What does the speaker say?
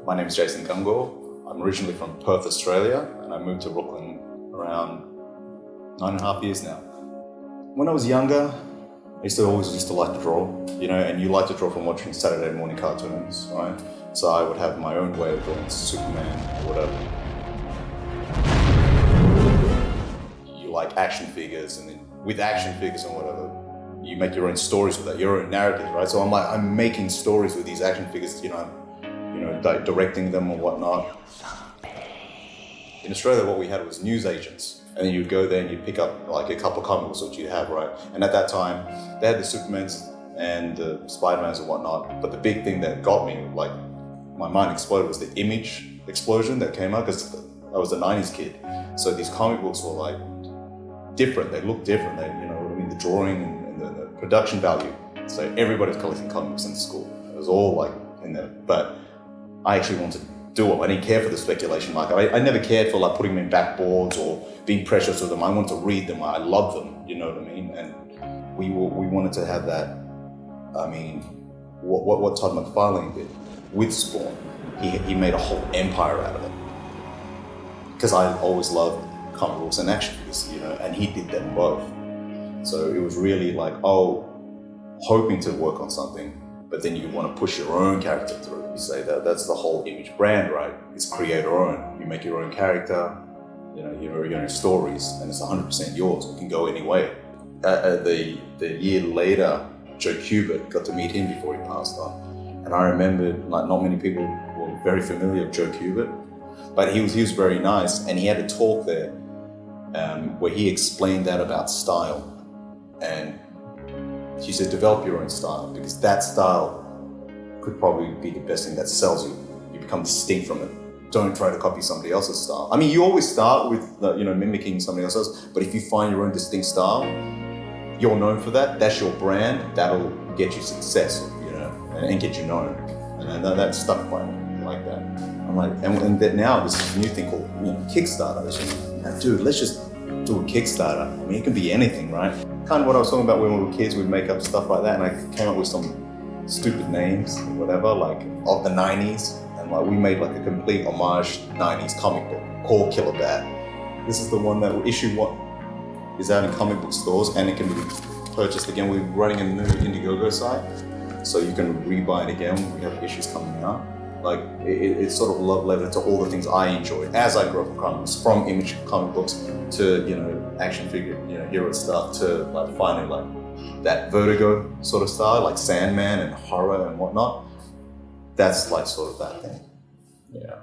My name is Jason Goungor. I'm originally from Perth, Australia, and I moved to Brooklyn around 9.5 years now. When I was younger, I always used to like to draw, and you like to draw from watching Saturday morning cartoons, right? So I would have my own way of drawing Superman or whatever. You like action figures, and then with action figures and whatever, you make your own stories with that, your own narratives, right? So I'm making stories with these action figures, directing them or whatnot. In Australia, what we had was news agents. And then you'd go there and you'd pick up like a couple of comic books which you'd have, right? And at that time, they had the Supermans and the Spider-Mans and whatnot. But the big thing that got me, like my mind exploded, was the image explosion that came out, because I was a 90s kid. So these comic books were like different, they looked different. The drawing and the production value. So everybody's collecting comic books in school. It was all like in there. But I actually wanted to do it. I didn't care for the speculation market. I never cared for like putting them in backboards or being precious with them. I wanted to read them. I love them, you know what I mean? And we wanted to have that. I mean, what Todd McFarlane did with Spawn, he made a whole empire out of it. Because I always loved comic books and action figures, and he did them both. So it was really like, hoping to work on something, but then you want to push your own character through. You say that's the whole image brand, right? It's create your own. You make your own character, your own stories, and it's 100% yours. It can go any way. The year later, Joe Kubert, got to meet him before he passed on. And I remember, like, not many people were very familiar with Joe Kubert, but he was very nice, and he had a talk there where he explained that about style. And he said, develop your own style, because that style could probably be the best thing that sells you. You become distinct from it. Don't try to copy somebody else's style. I mean, you always start with, mimicking somebody else's, but if you find your own distinct style, you're known for that, that's your brand, that'll get you success, and get you known. And that stuck quite like that. I'm like, and that now there's this new thing called, Kickstarter. Dude, let's just do a Kickstarter. I mean, it can be anything, right? Kind of what I was talking about when we were kids, we'd make up stuff like that, and I came up with some stupid names or whatever, like of the 90s, and like we made like a complete homage 90s comic book called Killer Bat. This is the one that issue 1 is out in comic book stores, and it can be purchased again. We're running a new Indiegogo site, so you can rebuy it again when we have issues coming out. Like it's sort of love letter to all the things I enjoyed as I grew up with comic books, from image comic books to action figure hero stuff, to like finally like that Vertigo sort of style, like Sandman and horror and whatnot. That's like sort of that thing. Yeah.